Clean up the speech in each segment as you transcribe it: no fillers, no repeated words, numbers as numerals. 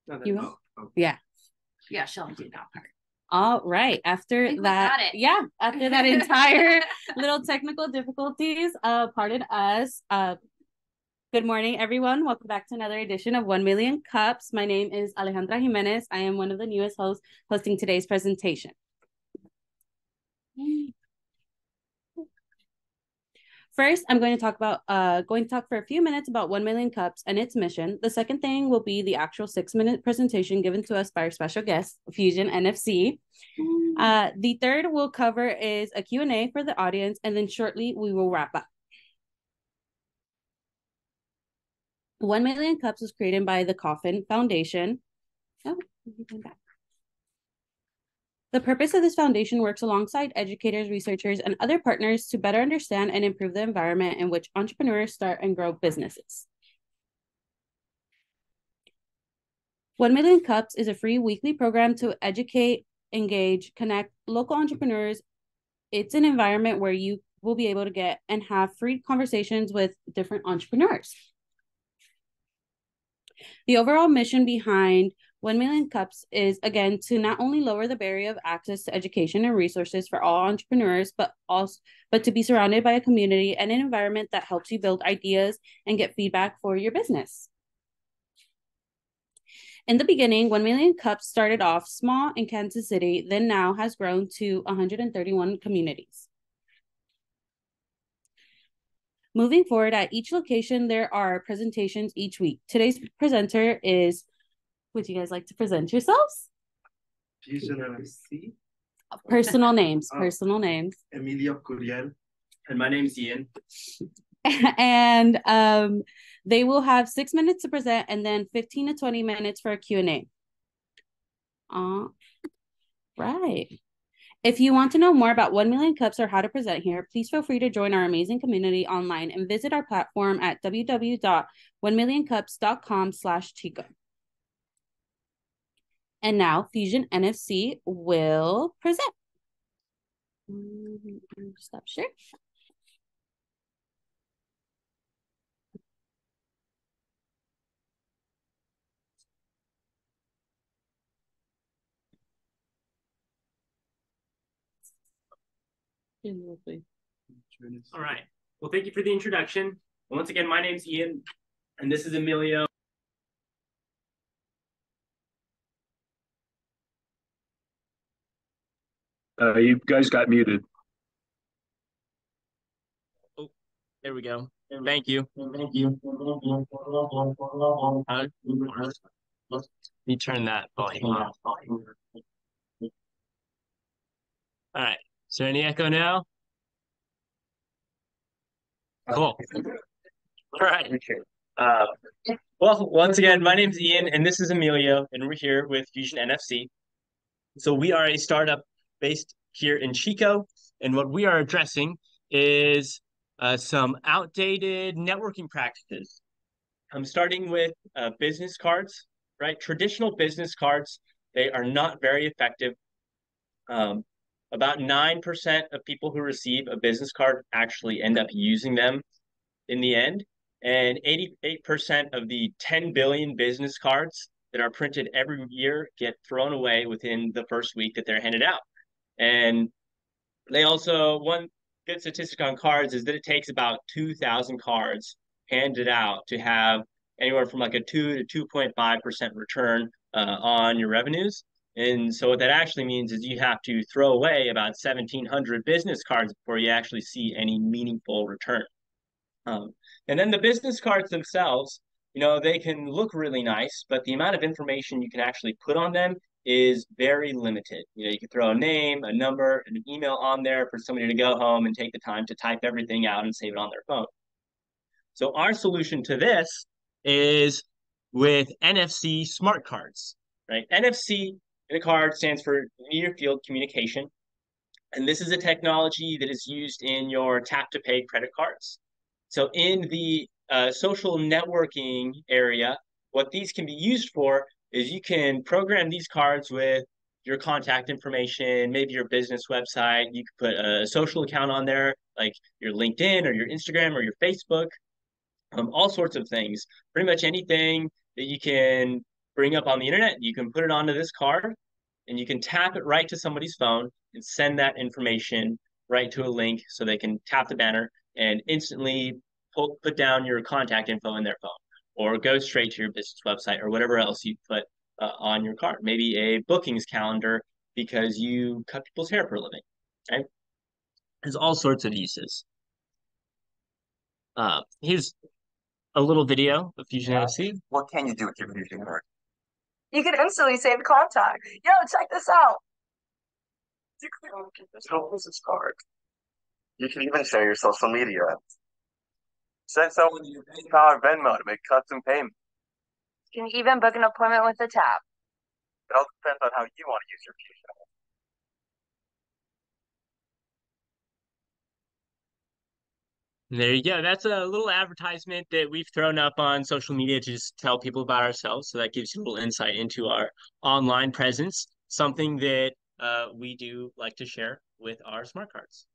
You will? Yeah. Yeah, she'll do that part. All right. After that, yeah, after that entire little technical difficulties, pardon us. Good morning, everyone. Welcome back to another edition of 1 Million Cups. My name is Alejandra Jimenez. I am one of the newest hosts hosting today's presentation. First, I'm going to talk for a few minutes about 1 Million Cups and its mission. The second thing will be the actual 6-minute presentation given to us by our special guest, Fusion NFC. The third we'll cover is a Q&A for the audience, and then shortly we will wrap up. 1 Million Cups was created by the Coffin Foundation. The purpose of this foundation works alongside educators, researchers, and other partners to better understand and improve the environment in which entrepreneurs start and grow businesses. 1 Million Cups is a free weekly program to educate, engage, connect local entrepreneurs. It's an environment where you will be able to get and have free conversations with different entrepreneurs. The overall mission behind 1 Million Cups is, again, to not only lower the barrier of access to education and resources for all entrepreneurs, but to be surrounded by a community and an environment that helps you build ideas and get feedback for your business. In the beginning, 1 Million Cups started off small in Kansas City, then now has grown to 131 communities. Moving forward, at each location, there are presentations each week. Today's presenter is, would you guys like to present yourselves? Fusion NFC. Personal names. Emilio Curiel. And my name's Ian. And they will have 6 minutes to present and then 15 to 20 minutes for a Q&A. Right. If you want to know more about 1 Million Cups or how to present here, please feel free to join our amazing community online and visit our platform at www.1millioncups.com/Chico. And now Fusion NFC will present. Stop share. All right. Well, thank you for the introduction. Once again, my name's Ian, and this is Emilio. You guys got muted. Oh, there we go. Thank you. Let me turn that volume off. All right. Is there any echo now? Cool. All right. Well, once again, my name's Ian, and this is Emilio, and we're here with Fusion NFC. So we are a startup based here in Chico, and what we are addressing is some outdated networking practices. I'm starting with business cards, right? Traditional business cards, they are not very effective. About 9% of people who receive a business card actually end up using them in the end. And 88% of the 10 billion business cards that are printed every year get thrown away within the first week that they're handed out. And they also, one good statistic on cards is that it takes about 2,000 cards handed out to have anywhere from like a 2 to 2.5% return on your revenues. And so what that actually means is you have to throw away about 1,700 business cards before you actually see any meaningful return. And then the business cards themselves, you know, they can look really nice, but the amount of information you can actually put on them is very limited. You know, you can throw a name, a number, and an email on there for somebody to go home and take the time to type everything out and save it on their phone. So our solution to this is with NFC smart cards, right? NFC in a card stands for near field communication. And this is a technology that is used in your tap to pay credit cards. So in the social networking area, what these can be used for is you can program these cards with your contact information, maybe your business website. You could put a social account on there, like your LinkedIn or your Instagram or your Facebook, all sorts of things. Pretty much anything that you can bring up on the internet. You can put it onto this card and you can tap it right to somebody's phone and send that information right to a link so they can tap the banner and instantly put down your contact info in their phone or go straight to your business website or whatever else you put on your card. Maybe a bookings calendar because you cut people's hair for a living, right? There's all sorts of uses. Here's a little video of Fusion NFC. What can you do with your Fusion card? You can instantly save contact. Yo, check this out. You can keep this whole business card. You can even share your social media. Send someone your PayPal or Venmo to make custom payments. You can even book an appointment with a tap. It all depends on how you want to use your Fusion. There you go. That's a little advertisement that we've thrown up on social media to just tell people about ourselves. So that gives you a little insight into our online presence, something that we do like to share with our smart cards,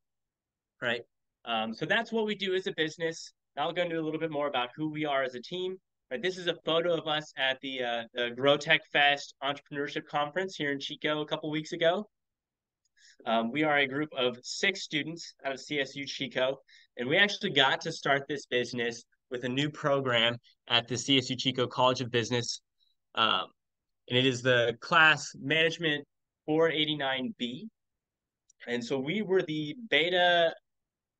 right? So that's what we do as a business. Now I'll go into a little bit more about who we are as a team. Right, this is a photo of us at the GrowTech Fest Entrepreneurship Conference here in Chico a couple weeks ago. We are a group of 6 students out of CSU Chico, and we actually got to start this business with a new program at the CSU Chico College of Business, and it is the class Management 489B. And so we were the beta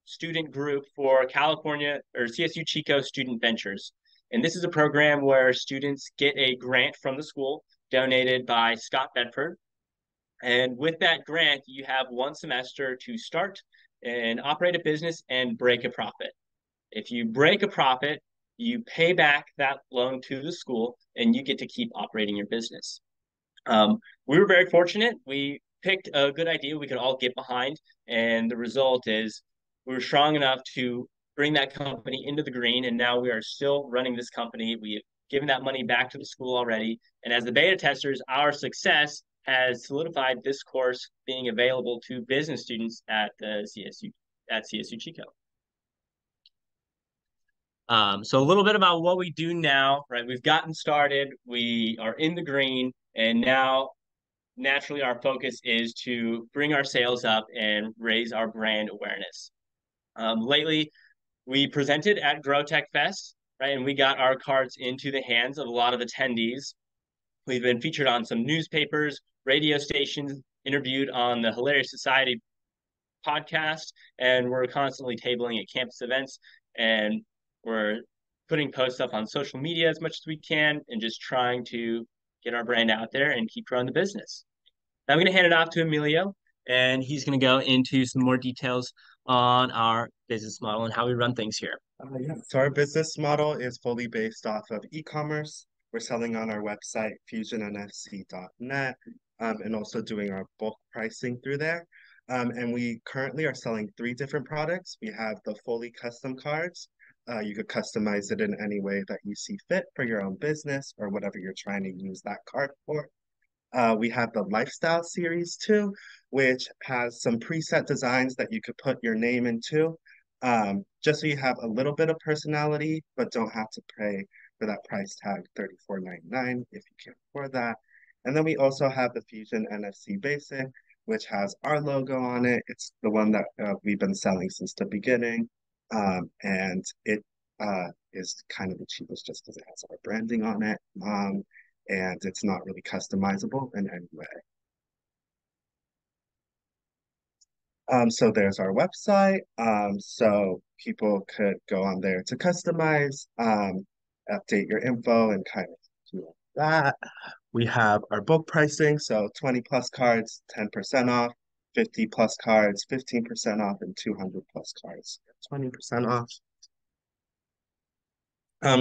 student group for California or CSU Chico Student Ventures. And this is a program where students get a grant from the school donated by Scott Bedford. And with that grant, you have 1 semester to start and operate a business and break a profit. If you break a profit, you pay back that loan to the school and you get to keep operating your business. We were very fortunate. We picked a good idea we could all get behind. And the result is we were strong enough to bring that company into the green. And now we are still running this company. We have given that money back to the school already. And as the beta testers, our success has solidified this course being available to business students at the CSU Chico. So a little bit about what we do now, right? We've gotten started, we are in the green, and now naturally our focus is to bring our sales up and raise our brand awareness. Lately, we presented at GrowTech Fest, right? And we got our cards into the hands of a lot of attendees. We've been featured on some newspapers, radio stations, interviewed on the Hilarious Society podcast, and we're constantly tabling at campus events, and we're putting posts up on social media as much as we can and just trying to get our brand out there and keep growing the business. Now I'm going to hand it off to Emilio, and he's going to go into some more details on our business model and how we run things here. So our business model is fully based off of e-commerce. We're selling on our website, fusionnfc.net, and also doing our bulk pricing through there. And we currently are selling 3 different products. We have the fully custom cards. You could customize it in any way that you see fit for your own business or whatever you're trying to use that card for. We have the lifestyle series too, which has some preset designs that you could put your name into, just so you have a little bit of personality, but don't have to pay for that price tag $34.99 if you can't afford that. And then we also have the Fusion NFC Basic, which has our logo on it. It's the one that we've been selling since the beginning, and it is kind of the cheapest just because it has our branding on it. And it's not really customizable in any way. So there's our website. So people could go on there to customize, update your info and kind of do that. We have our bulk pricing. So 20 plus cards, 10% off, 50 plus cards, 15% off, and 200 plus cards, 20% off.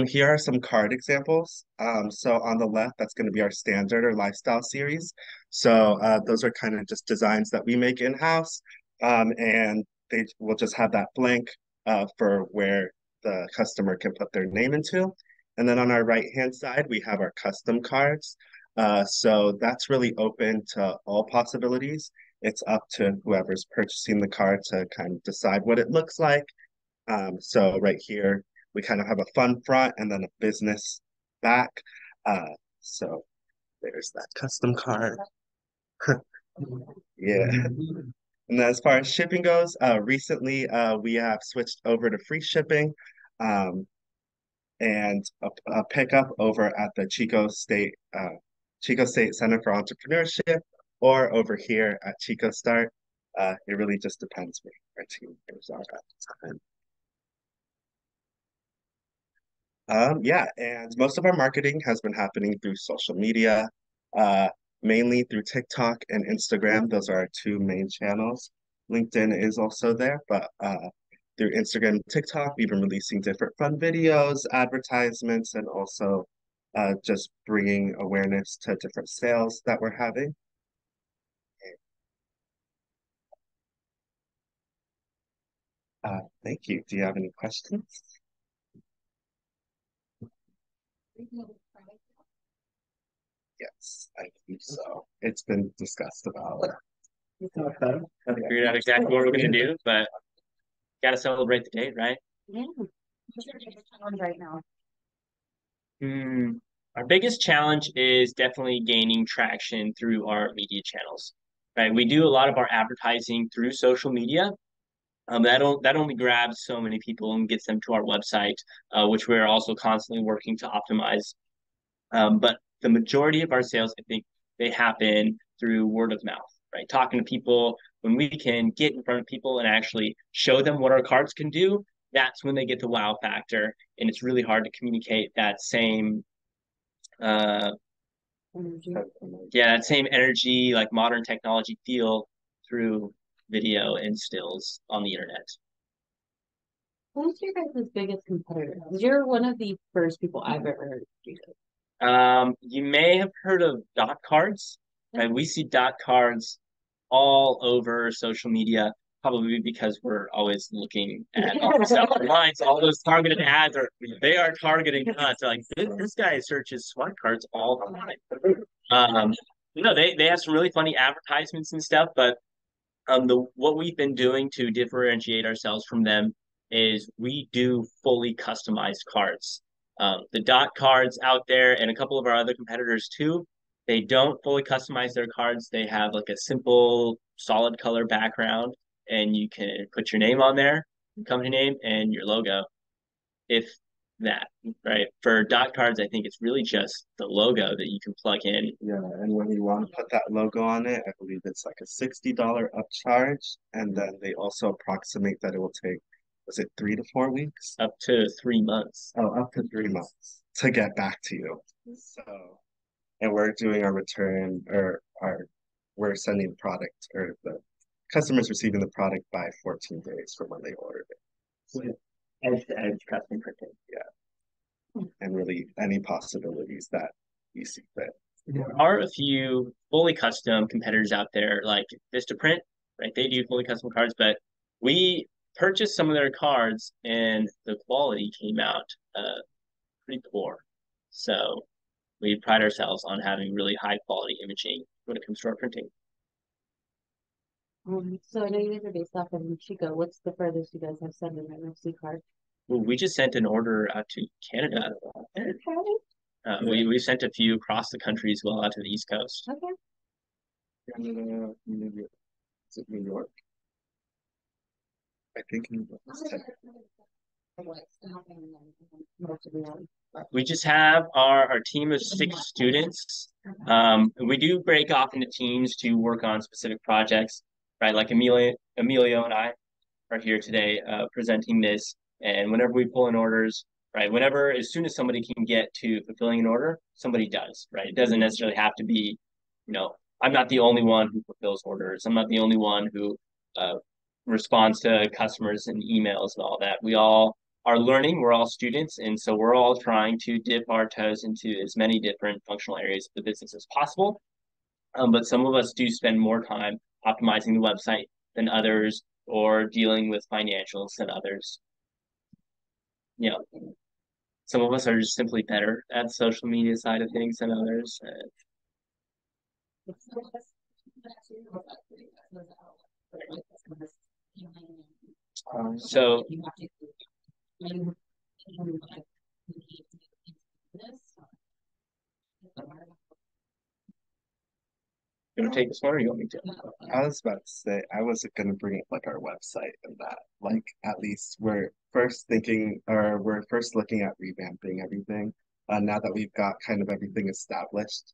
Here are some card examples. So on the left, that's going to be our standard or lifestyle series. So those are kind of just designs that we make in-house, and they will just have that blank for where the customer can put their name into. And then on our right-hand side, we have our custom cards. So that's really open to all possibilities. It's up to whoever's purchasing the card to kind of decide what it looks like. So right here, we kind of have a fun front and then a business back. So There's that custom card. Yeah. And as far as shipping goes, recently we have switched over to free shipping, and a pickup over at the Chico State Center for Entrepreneurship, or over here at Chico Start. It really just depends where our team members are at the time. Yeah, and most of our marketing has been happening through social media, uh, mainly through TikTok and Instagram. Those are our two main channels. LinkedIn is also there, but through Instagram and TikTok, we've been releasing different fun videos, advertisements, and also just bringing awareness to different sales that we're having. Thank you. Do you have any questions? Yes, I think so. It's been discussed about. Haven't figured out exactly what we're gonna do, but gotta celebrate the date, right? Yeah. Right now. Our biggest challenge is definitely gaining traction through our media channels, right? We do a lot of our advertising through social media. That only grabs so many people and gets them to our website, which we're also constantly working to optimize. But the majority of our sales, I think, they happen through word of mouth, right? Talking to people. When we can get in front of people and actually show them what our cards can do, that's when they get the wow factor. And it's really hard to communicate that same, uh, that same energy, like modern technology feel through video and stills on the internet. Who's your guys' biggest competitor? You're one of the first people I've ever heard of. You may have heard of dot cards, right? We see dot cards all over social media, probably because we're always looking at all the stuff online. So all those targeted ads they are targeting us. Like this guy searches smart cards all the time. They have some really funny advertisements and stuff, but what we've been doing to differentiate ourselves from them is we do fully customized cards. The dot cards out there and a couple of our other competitors too, they don't fully customize their cards. They have like a simple solid color background, and you can put your name on there, company name, and your logo. If that, right? For dot cards, I think it's really just the logo that you can plug in. Yeah, and when you want to put that logo on it, I believe it's like a $60 upcharge, and then they also approximate that it will take, was it 3 to 4 weeks? Up to 3 months. Oh, up to 3 months to get back to you. So, and we're doing our return, or we're sending the product, or the customer's receiving the product by 14 days from when they ordered it. Edge-to-edge custom printing. Yeah. And really any possibilities that you see fit. There are a few fully custom competitors out there like Vistaprint, right? They do fully custom cards, but we purchased some of their cards and the quality came out pretty poor. So we pride ourselves on having really high quality imaging when it comes to our printing. So I know you guys are based off of Chico. What's the furthest you guys have sent an NFC card? Well, we just sent an order out to Canada. Okay. We sent a few across the country as well out to the East Coast. Okay. Canada, is it New York? I think New York is We just have our team of 6 students. We do break off into teams to work on specific projects, right? Like Emilio and I are here today presenting this. And whenever we pull in orders, right, as soon as somebody can get to fulfilling an order, somebody does, right? It doesn't necessarily have to be, I'm not the only one who fulfills orders. I'm not the only one who responds to customers and emails and all that. We all are learning. We're all students. And so we're all trying to dip our toes into as many different functional areas of the business as possible. But some of us do spend more time optimizing the website than others, or dealing with financials than others. Some of us are just simply better at the social media side of things than others. So gonna take this one, or you want me to? I was about to say I wasn't gonna bring up like our website and that. Like at least we're first thinking or we're first looking at revamping everything. Now that we've got kind of everything established,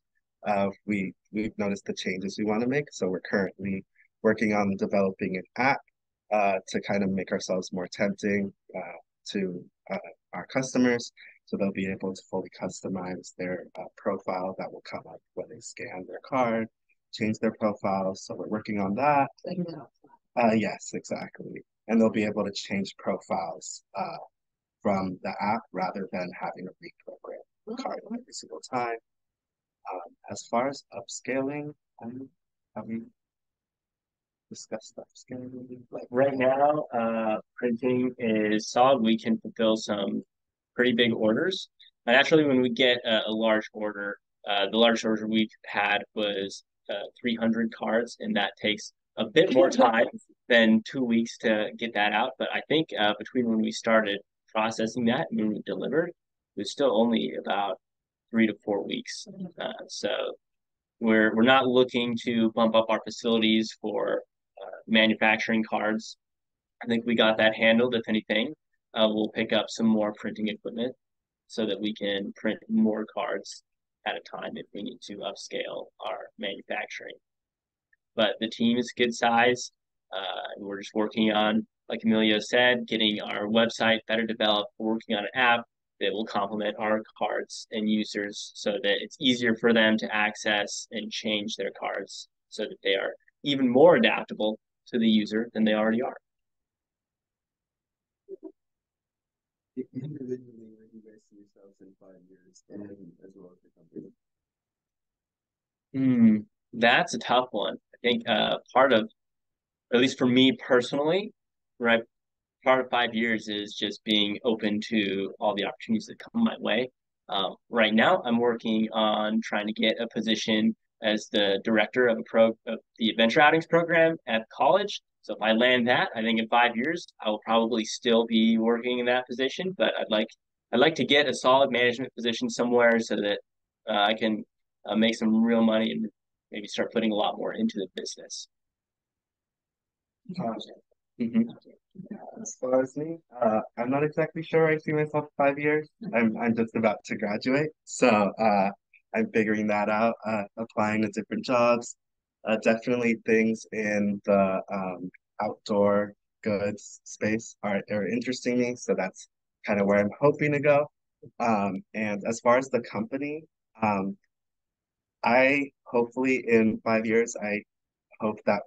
we've noticed the changes we want to make. So we're currently working on developing an app to kind of make ourselves more tempting to our customers. So they'll be able to fully customize their profile that will come up when they scan their card, change their profile. So we're working on that. Yes, exactly. And they'll be able to change profiles from the app rather than having to reprogram the card every single time. As far as upscaling, have we discussed upscaling? Like Right now, printing is solid. We can fulfill some pretty big orders. And actually, when we get a large order, the largest order we've had was 300 cards, and that takes a bit more time than 2 weeks to get that out. But I think between when we started processing that and when we delivered, it was still only about 3 to 4 weeks. So we're not looking to bump up our facilities for manufacturing cards. I think we got that handled. If anything, we'll pick up some more printing equipment so that we can print more cards at a time if we need to upscale our manufacturing. But the team is good size. We're just working on, like Emilio said, getting our website better developed. We're working on an app that will complement our cards and users so that it's easier for them to access and change their cards so that they are even more adaptable to the user than they already are. Individually, where do you guys see yourselves in 5 years, and as well as the company? That's a tough one. I think part of, at least for me personally, right, part of 5 years is just being open to all the opportunities that come my way. Right now, I'm working on trying to get a position as the director of the adventure outings program at college. So if I land that, I think in 5 years I will probably still be working in that position. But I'd like to get a solid management position somewhere so that I can make some real money and maybe start putting a lot more into the business. Mm-hmm. As far as me, I'm not exactly sure I see myself in 5 years. I'm just about to graduate, so I'm figuring that out. Applying to different jobs. Definitely things in the outdoor goods space are interesting me, so that's kind of where I'm hoping to go. And as far as the company, I hopefully in 5 years, I hope that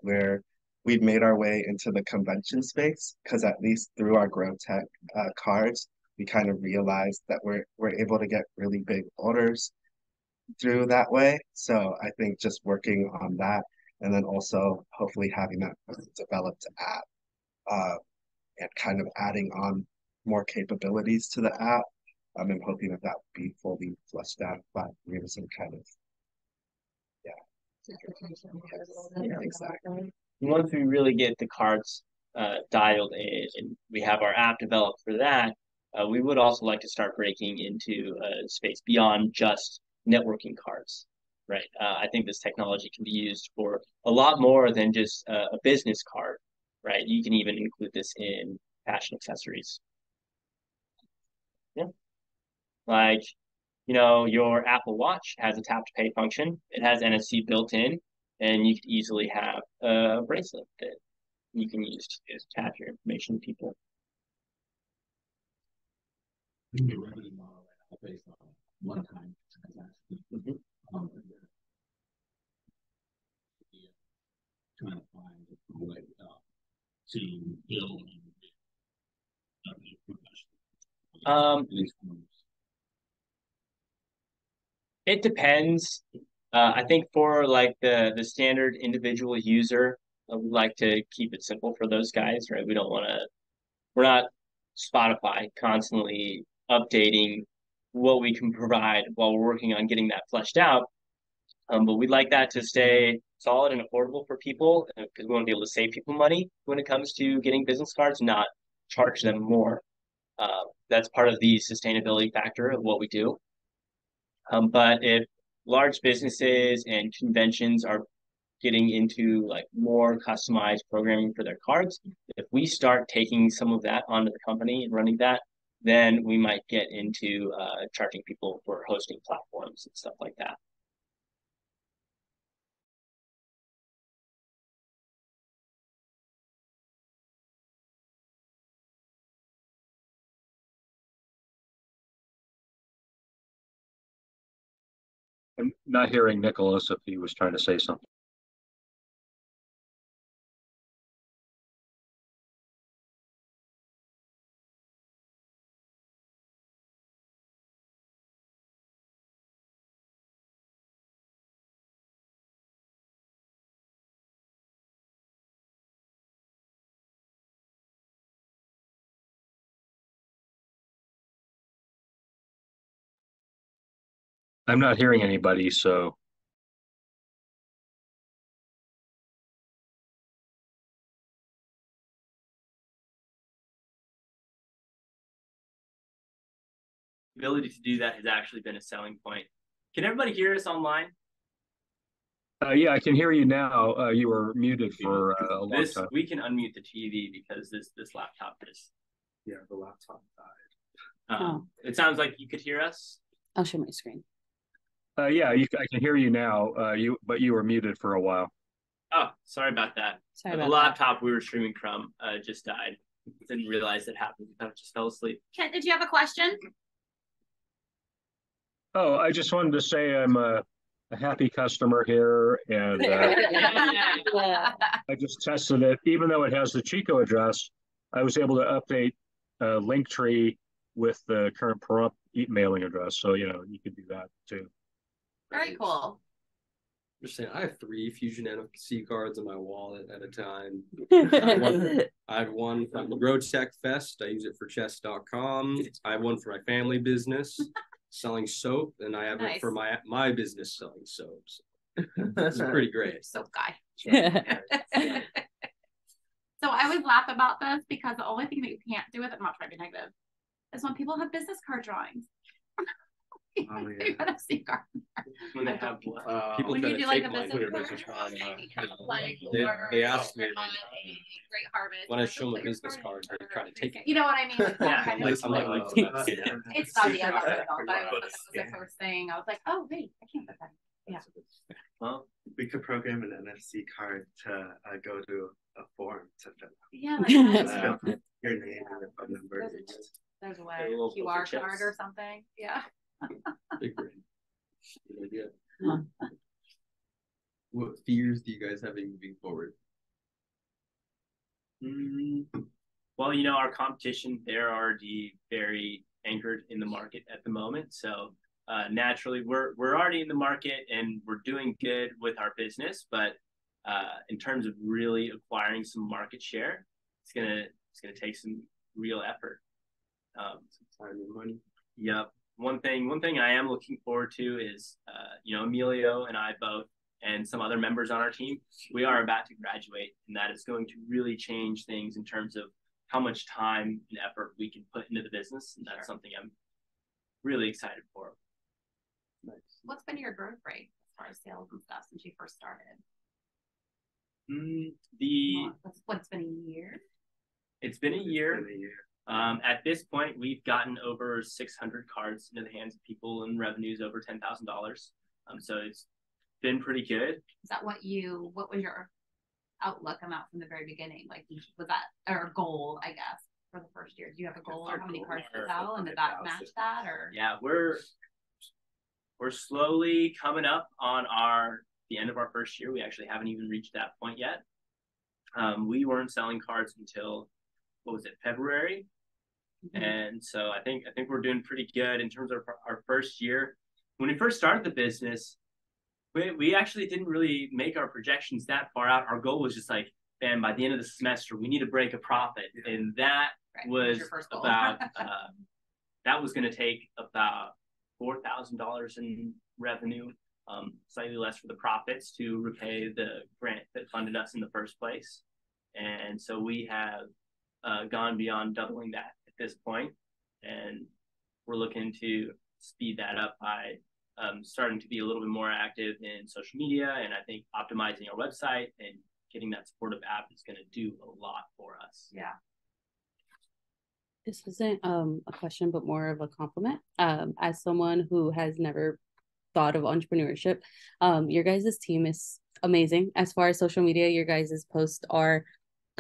we've made our way into the convention space because at least through our Grow Tech cards, we kind of realized that we're able to get really big orders through that way. So I think just working on that and then also hopefully having that developed app and kind of adding on more capabilities to the app. I'm hoping that that will be fully fleshed out by 5 years and kind of yeah, exactly. Once we really get the cards dialed in and we have our app developed for that, we would also like to start breaking into a space beyond just networking cards, right? I think this technology can be used for a lot more than just a business card, right? You can even include this in fashion accessories. Yeah. Like, your Apple Watch has a tap to pay function. It has NFC built in, and you could easily have a bracelet that you can use to just tap your information to people. Revenue model based on one-time transactions. Trying to find a way to build It depends. I think for like the standard individual user, we like to keep it simple for those guys, right? We're not Spotify constantly updating what we can provide while we're working on getting that fleshed out. But we'd like that to stay solid and affordable for people because we want to be able to save people money when it comes to getting business cards, not charge them more. That's part of the sustainability factor of what we do. But if large businesses and conventions are getting into like more customized programming for their cards. If we start taking some of that onto the company and running that, then we might get into charging people for hosting platforms and stuff like that. I'm not hearing Nicholas if he was trying to say something. I'm not hearing anybody, so The ability to do that has actually been a selling point. Can everybody hear us online? yeah, I can hear you now. You were muted for a long This time. we can unmute the TV because this laptop is. Yeah, the laptop died. It sounds like you could hear us. I'll share my screen. Yeah, I can hear you now. But you were muted for a while. Oh, sorry about that. Sorry The about laptop we were streaming from just died. Didn't realize it happened. I just fell asleep. Kent, did you have a question? Oh, I just wanted to say I'm a happy customer here, and that. I just tested it. Even though it has the Chico address, I was able to update Linktree with the current prompt mailing address. So, you could do that too. Very cool. Just saying, I have 3 Fusion NFC cards in my wallet at a time. I have one from GrowTech Fest. I use it for chess.com. I have one for my family business selling soap, and I have it for my business selling soaps. This is pretty great. Soap guy. So I always laugh about this because the only thing that you can't do with it, I'm not trying to be negative, is when people have business card drawings. Oh, yeah. NFC card. When they have People When try you to do like take a my business card. like, They asked me Great Harvest. when I show them a business card, they try to take it. You know what I mean? Like, Yeah, kind I'm of like, it's not the other way, but that was the first thing. I was like, oh wait, I can't put that. Yeah. Well, We could program an NFC card to go to a form to fill Yeah, out like your name and your phone number. there's a A way. little QR poker card chips. or something. Yeah. Big brain. Good idea. What fears do you guys have in moving forward? Well, our competition, they're already very anchored in the market at the moment. So naturally, we're already in the market and we're doing good with our business. But in terms of really acquiring some market share, it's gonna take some real effort. Some time and money. Yep. One thing I am looking forward to is, Emilio and I both, and some other members on our team, we are about to graduate, and that is going to really change things in terms of how much time and effort we can put into the business, and that's something I'm really excited for. Nice. What's been your growth rate as far as sales and stuff since you first started? What's been a year? It's been a year. At this point, we've gotten over 600 cards into the hands of people and revenues over $10,000. So it's been pretty good. Is that what was your outlook amount from the very beginning? Like, was that our goal, I guess, for the first year? Do you have a goal on how many cards to sell, and did that match that, or? Yeah, we're slowly coming up on the end of our first year. We actually haven't even reached that point yet. We weren't selling cards until, what was it, February? Mm-hmm. And so I think we're doing pretty good in terms of our first year. When we first started the business, we actually didn't really make our projections that far out. Our goal was just like, man, by the end of the semester, we need to break a profit. And that was about, that was going to take about $4,000 in revenue, slightly less for the profits to repay the grant that funded us in the first place. And so we have gone beyond doubling that at this point, and we're looking to speed that up by starting to be a little bit more active in social media, and I think optimizing our website and getting that supportive app is going to do a lot for us. Yeah. This isn't a question, but more of a compliment. As someone who has never thought of entrepreneurship, your guys' team is amazing. As far as social media, your guys' posts are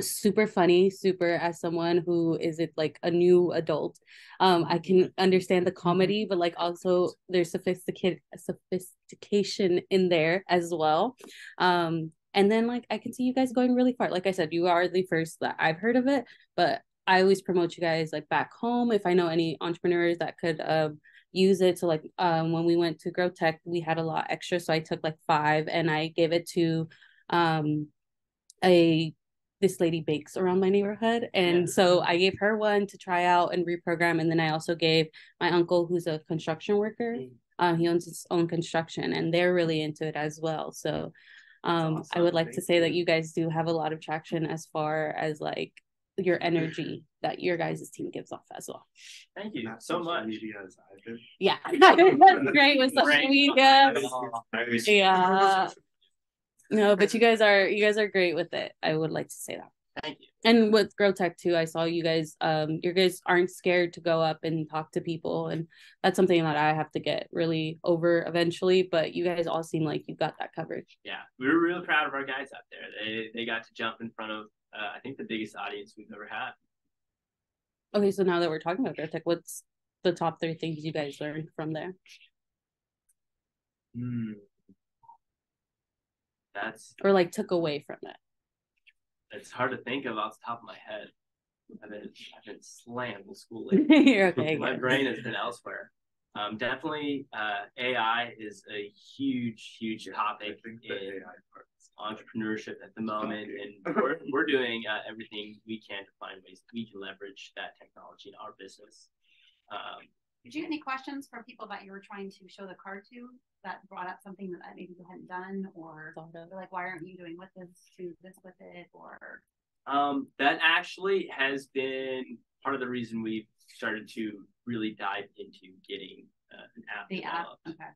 super funny. Super, as someone who is it like a new adult, I can understand the comedy, but like also there's sophistication in there as well. And then like I can see you guys going really far. Like I said, you are the first that I've heard of it, but I always promote you guys like back home. If I know any entrepreneurs that could use it to like when we went to Grow Tech, we had a lot extra. So I took like 5 and I gave it to this lady bakes around my neighborhood. And so I gave her one to try out and reprogram. And then I also gave my uncle, who's a construction worker. He owns his own construction and they're really into it as well. So awesome. I would like to say that you guys do have a lot of traction as far as like your energy that your guys' team gives off as well. Thank you so much. Yeah, that's great with social media. Yeah. No, but you guys are great with it. I would like to say that. Thank you. And with Grow Tech too, I saw you guys aren't scared to go up and talk to people, and that's something that I have to get really over eventually, but you guys all seem like you got that coverage. Yeah, we were really proud of our guys out there. They got to jump in front of I think the biggest audience we've ever had. Okay, so now that we're talking about Grow Tech, what's the top 3 things you guys learned from there? Or like took away from it. It's hard to think of off the top of my head. I've been slammed in school lately. You're okay. My brain has been elsewhere. Definitely AI is a huge topic in entrepreneurship at the moment, and we're doing everything we can to find ways that we can leverage that technology in our business. Did you get any questions for people that you were trying to show the card to that brought up something that maybe you hadn't done, or like, why aren't you doing with it, or that actually has been part of the reason we've started to really dive into getting an app developed. Okay.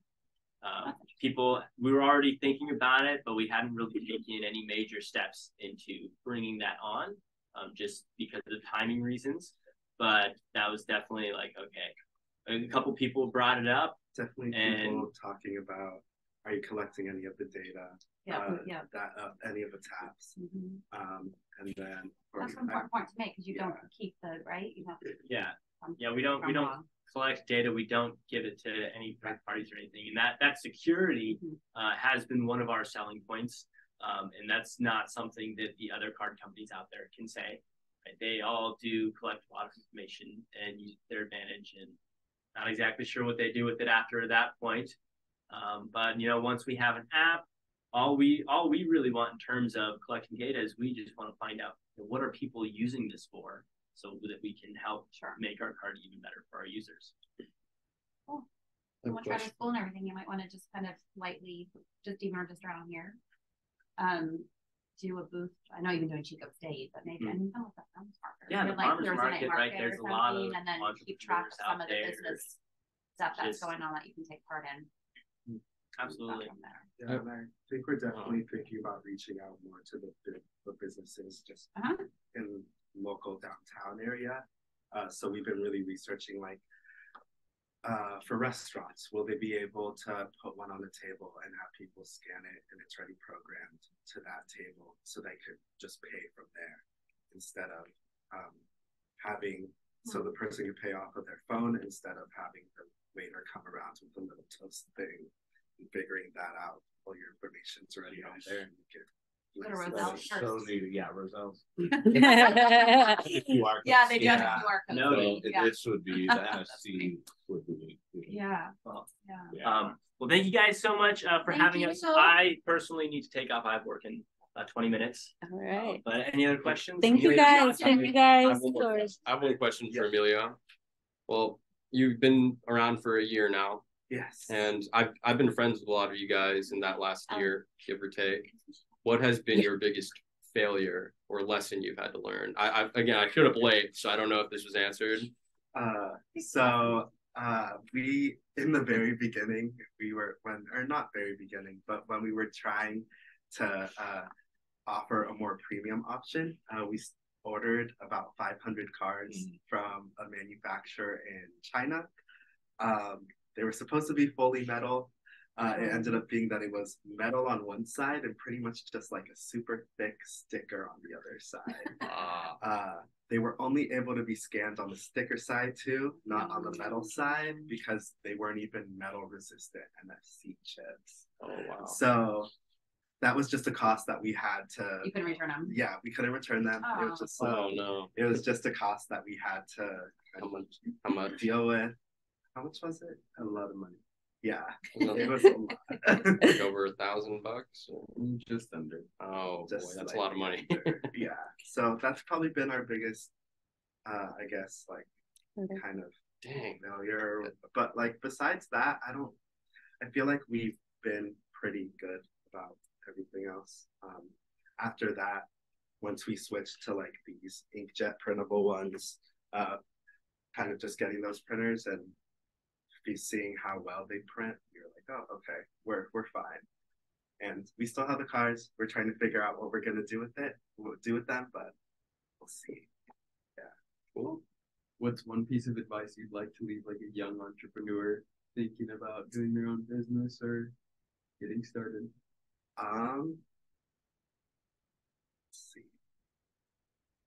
We were already thinking about it, but we hadn't really taken any major steps into bringing that on, just because of the timing reasons. But that was definitely like, okay, a couple people brought it up. Definitely people talking about, are you collecting any of the data? Any of the tabs? And then that's an important point to make, because you don't keep the right. You have we don't collect data. We don't give it to any third parties or anything, and that security has been one of our selling points, and that's not something that the other card companies out there can say. Right? They all do collect a lot of information and use their advantage, and not exactly sure what they do with it after that point. But once we have an app, all we really want in terms of collecting data is we just want to find out what are people using this for, so that we can help make our card even better for our users. Cool. So we'll try to school and everything. You might want to just kind of lightly, just even just around here, do a booth. I know you've been doing Chico State, but maybe I mean, the farmers market. Yeah, the farmers market, right? There's a lot of and then keep track of some of the business stuff that's going on that you can take part in. Absolutely. Yeah, and I think we're definitely thinking about reaching out more to the businesses just in local downtown area. So we've been really researching, like, for restaurants, will they be able to put one on the table and have people scan it and it's already programmed to that table, so they could just pay from there instead of having, so the person could pay off of their phone instead of having the waiter come around with a little toast thing and figuring that out. All your information's already out there, and you can. Roselle's. Yeah, they do have a QR code. No, this would be the NFC would be. Well, thank you guys so much for having us. I personally need to take off. I have work in about 20 minutes. All right. But any other questions? Thank you guys. I have one question for Amelia. Well, you've been around for a year now. Yes. And I've been friends with a lot of you guys in that last year, give or take. What has been your biggest failure or lesson you've had to learn? I showed up late, so I don't know if this was answered. So We in the very beginning, not very beginning, but when we were trying to offer a more premium option, we ordered about 500 cards from a manufacturer in China. They were supposed to be fully metal. It ended up being that it was metal on one side and pretty much just like a super thick sticker on the other side. They were only able to be scanned on the sticker side too, not on the metal side, because they weren't even metal resistant NFC chips. Oh, wow. So that was just a cost that we had to. You couldn't return them. Yeah, we couldn't return them. It was just no. It was just a cost that we had to how much deal with. How much was it? A lot of money. Yeah, it was a lot. Like over $1,000? Just under. Oh just boy, that's like a lot of money. Yeah, so that's probably been our biggest, I guess, like kind of failure. But like besides that, I feel like we've been pretty good about everything else. After that, once we switched to like these inkjet printable ones, kind of just getting those printers and be seeing how well they print, you're like, oh, okay, we're fine. And we still have the cards. We're trying to figure out what we're gonna do with them, but we'll see. Yeah. Cool. What's one piece of advice you'd like to leave like a young entrepreneur thinking about doing their own business or getting started? Let's see.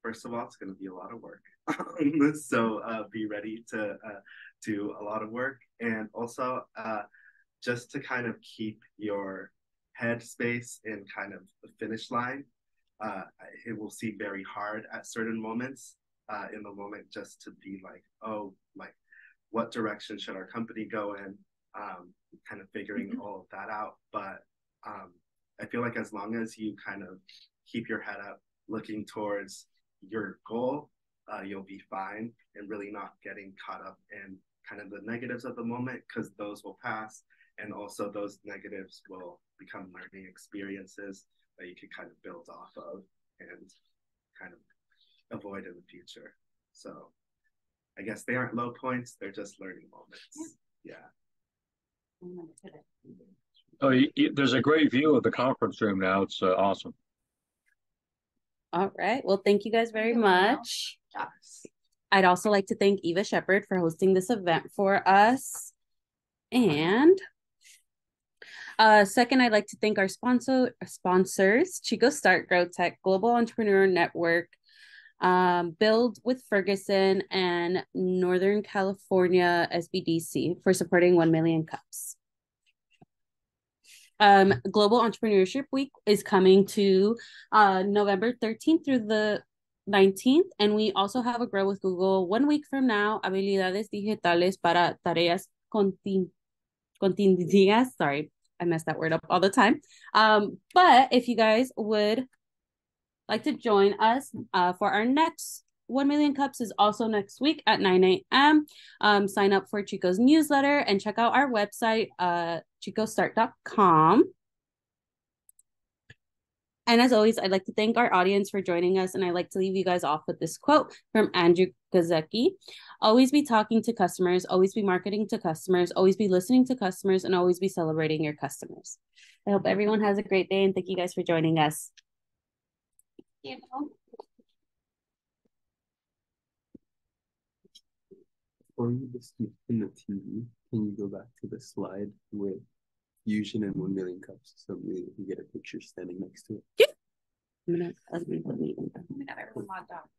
First of all, it's going to be a lot of work. So be ready to do a lot of work. And also just to kind of keep your head space in kind of the finish line. It will seem very hard at certain moments in the moment just to be like, oh, like what direction should our company go in? Kind of figuring all of that out. But I feel like as long as you kind of keep your head up, looking towards your goal, you'll be fine and really not getting caught up in kind of the negatives of the moment, because those will pass. And also those negatives will become learning experiences that you can kind of build off of and kind of avoid in the future. So I guess they aren't low points, they're just learning moments. Yeah. Oh, there's a great view of the conference room now. It's awesome. All right. Well, thank you guys very much. I'd also like to thank Eva Shepherd for hosting this event for us. And second, I'd like to thank our sponsors, Chico Start, Grow Tech, Global Entrepreneur Network, Build with Ferguson, and Northern California SBDC for supporting 1 Million Cups. Global Entrepreneurship Week is coming to November 13th through the 19th, and we also have a Grow with Google 1 week from now, habilidades digitales para tareas continuas. Sorry, I mess that word up all the time. But if you guys would like to join us for our next 1 Million Cups is also next week at 9 a.m. Sign up for Chico's newsletter and check out our website, chicostart.com. And as always, I'd like to thank our audience for joining us, and I'd like to leave you guys off with this quote from Andrew Gazecki. Always be talking to customers, always be marketing to customers, always be listening to customers, and always be celebrating your customers. I hope everyone has a great day, and thank you guys for joining us. Before you just in the TV, can you go back to the slide with Fusion and 1 Million Cups so we can get a picture standing next to it? Yeah. I'm gonna everyone logged out.